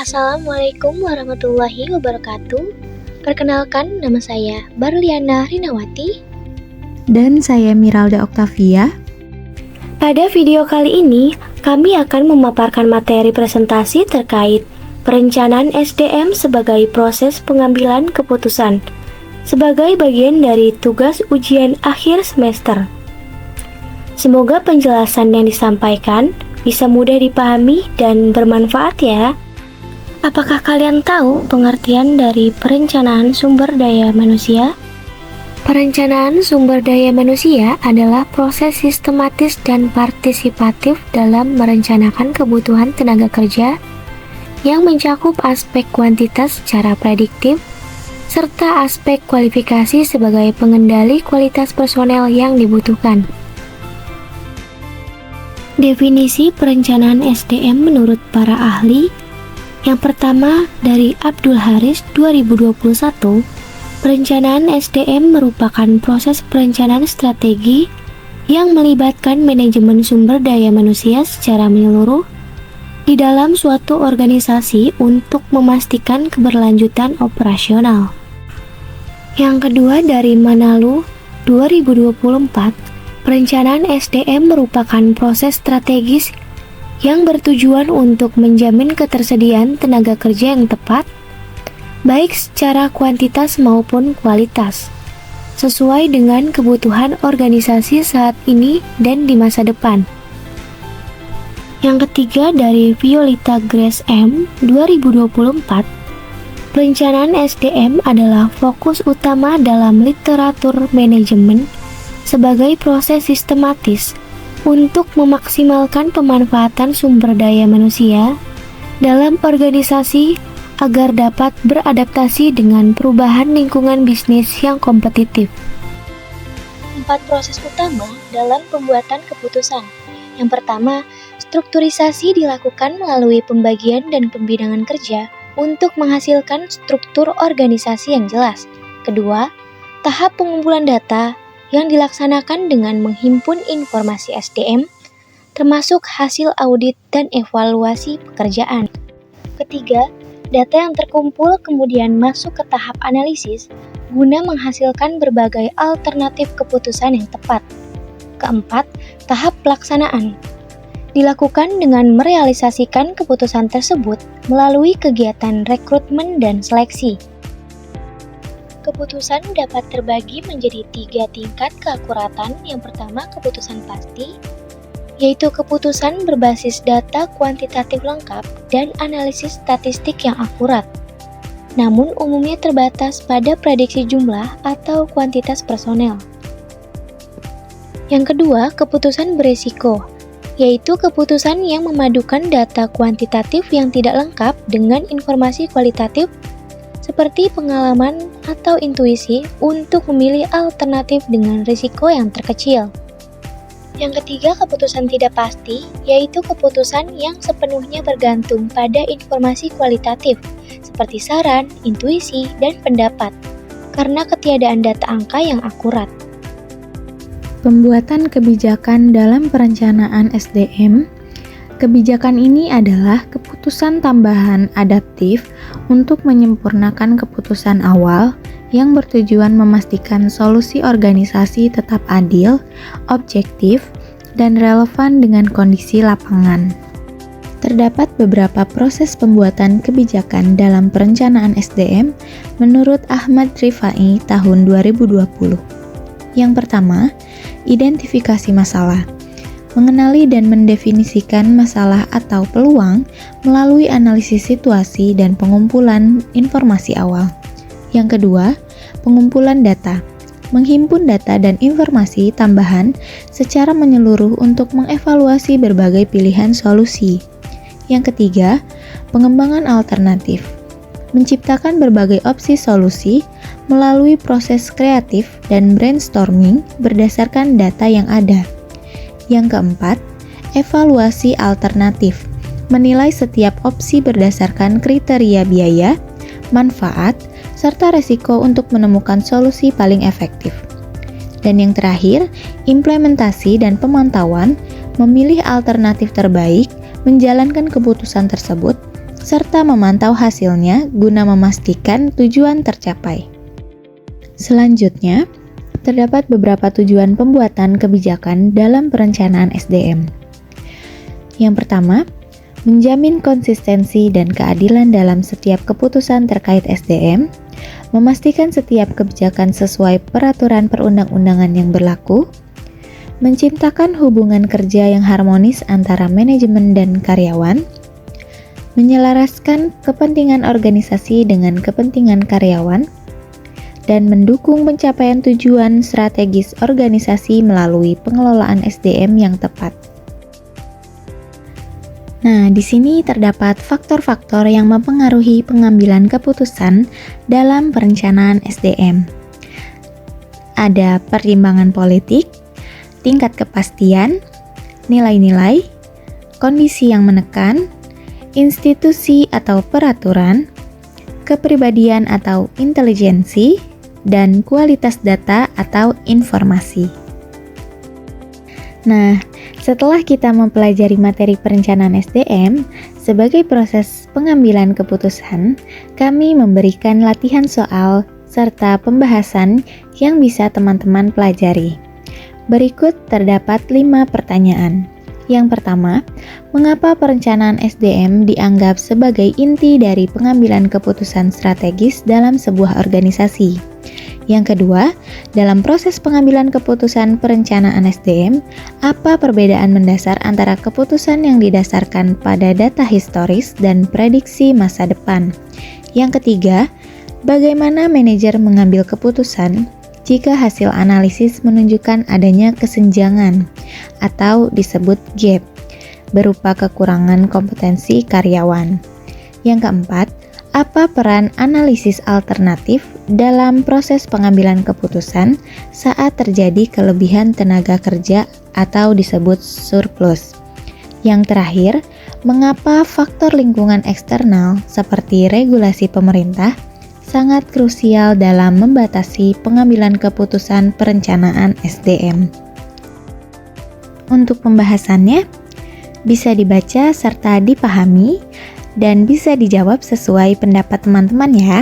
Assalamualaikum warahmatullahi wabarakatuh. Perkenalkan, nama saya Barliana Rinawati. Dan saya Miralda Oktavia. Pada video kali ini, kami akan memaparkan materi presentasi terkait perencanaan SDM sebagai proses pengambilan keputusan sebagai bagian dari tugas ujian akhir semester. Semoga penjelasan yang disampaikan bisa mudah dipahami dan bermanfaat ya. Apakah kalian tahu pengertian dari perencanaan sumber daya manusia? Perencanaan sumber daya manusia adalah proses sistematis dan partisipatif dalam merencanakan kebutuhan tenaga kerja yang mencakup aspek kuantitas secara prediktif serta aspek kualifikasi sebagai pengendali kualitas personel yang dibutuhkan. Definisi perencanaan SDM menurut para ahli. Yang pertama, dari Abdul Haris 2021, perencanaan SDM merupakan proses perencanaan strategi yang melibatkan manajemen sumber daya manusia secara menyeluruh di dalam suatu organisasi untuk memastikan keberlanjutan operasional. Yang kedua, dari Manalu 2024, perencanaan SDM merupakan proses strategis yang bertujuan untuk menjamin ketersediaan tenaga kerja yang tepat, baik secara kuantitas maupun kualitas, sesuai dengan kebutuhan organisasi saat ini dan di masa depan. Yang ketiga, dari Violeta Grace M. 2024, perencanaan SDM adalah fokus utama dalam literatur manajemen sebagai proses sistematis untuk memaksimalkan pemanfaatan sumber daya manusia dalam organisasi agar dapat beradaptasi dengan perubahan lingkungan bisnis yang kompetitif. 4 proses utama dalam pembuatan keputusan. Yang pertama, strukturisasi dilakukan melalui pembagian dan pembidangan kerja untuk menghasilkan struktur organisasi yang jelas. Kedua, tahap pengumpulan data yang dilaksanakan dengan menghimpun informasi SDM, termasuk hasil audit dan evaluasi pekerjaan. Ketiga, data yang terkumpul kemudian masuk ke tahap analisis guna menghasilkan berbagai alternatif keputusan yang tepat. Keempat, tahap pelaksanaan dilakukan dengan merealisasikan keputusan tersebut melalui kegiatan rekrutmen dan seleksi. Keputusan dapat terbagi menjadi 3 tingkat keakuratan. Yang pertama, keputusan pasti, yaitu keputusan berbasis data kuantitatif lengkap dan analisis statistik yang akurat, namun umumnya terbatas pada prediksi jumlah atau kuantitas personel. Yang kedua, keputusan beresiko, yaitu keputusan yang memadukan data kuantitatif yang tidak lengkap dengan informasi kualitatif seperti pengalaman atau intuisi untuk memilih alternatif dengan risiko yang terkecil. Yang ketiga, keputusan tidak pasti, yaitu keputusan yang sepenuhnya bergantung pada informasi kualitatif, seperti saran, intuisi, dan pendapat, karena ketiadaan data angka yang akurat. Pembuatan kebijakan dalam perencanaan SDM. Kebijakan ini adalah keputusan tambahan adaptif untuk menyempurnakan keputusan awal yang bertujuan memastikan solusi organisasi tetap adil, objektif, dan relevan dengan kondisi lapangan. Terdapat beberapa proses pembuatan kebijakan dalam perencanaan SDM menurut Ahmad Rifai tahun 2020. Yang pertama, identifikasi masalah. Mengenali dan mendefinisikan masalah atau peluang melalui analisis situasi dan pengumpulan informasi awal. Yang kedua, pengumpulan data. Menghimpun data dan informasi tambahan secara menyeluruh untuk mengevaluasi berbagai pilihan solusi. Yang ketiga, pengembangan alternatif. Menciptakan berbagai opsi solusi melalui proses kreatif dan brainstorming berdasarkan data yang ada. Yang keempat, evaluasi alternatif. Menilai setiap opsi berdasarkan kriteria biaya, manfaat, serta resiko untuk menemukan solusi paling efektif. Dan yang terakhir, implementasi dan pemantauan, memilih alternatif terbaik, menjalankan keputusan tersebut, serta memantau hasilnya guna memastikan tujuan tercapai. Selanjutnya, terdapat beberapa tujuan pembuatan kebijakan dalam perencanaan SDM. Yang pertama, menjamin konsistensi dan keadilan dalam setiap keputusan terkait SDM, memastikan setiap kebijakan sesuai peraturan perundang-undangan yang berlaku, menciptakan hubungan kerja yang harmonis antara manajemen dan karyawan, menyelaraskan kepentingan organisasi dengan kepentingan karyawan, dan mendukung pencapaian tujuan strategis organisasi melalui pengelolaan SDM yang tepat. Nah, di sini terdapat faktor-faktor yang mempengaruhi pengambilan keputusan dalam perencanaan SDM. Ada pertimbangan politik, tingkat kepastian, nilai-nilai, kondisi yang menekan, institusi atau peraturan, kepribadian atau intelijensi, dan kualitas data atau informasi. Nah, setelah kita mempelajari materi perencanaan SDM, sebagai proses pengambilan keputusan, kami memberikan latihan soal serta pembahasan yang bisa teman-teman pelajari. Berikut terdapat 5 pertanyaan. Yang pertama, mengapa perencanaan SDM dianggap sebagai inti dari pengambilan keputusan strategis dalam sebuah organisasi? Yang kedua, dalam proses pengambilan keputusan perencanaan SDM, apa perbedaan mendasar antara keputusan yang didasarkan pada data historis dan prediksi masa depan? Yang ketiga, bagaimana manajer mengambil keputusan jika hasil analisis menunjukkan adanya kesenjangan atau disebut gap berupa kekurangan kompetensi karyawan? Yang keempat, apa peran analisis alternatif dalam proses pengambilan keputusan saat terjadi kelebihan tenaga kerja atau disebut surplus? Yang terakhir, mengapa faktor lingkungan eksternal seperti regulasi pemerintah sangat krusial dalam membatasi pengambilan keputusan perencanaan SDM? Untuk pembahasannya, bisa dibaca serta dipahami dan bisa dijawab sesuai pendapat teman-teman ya.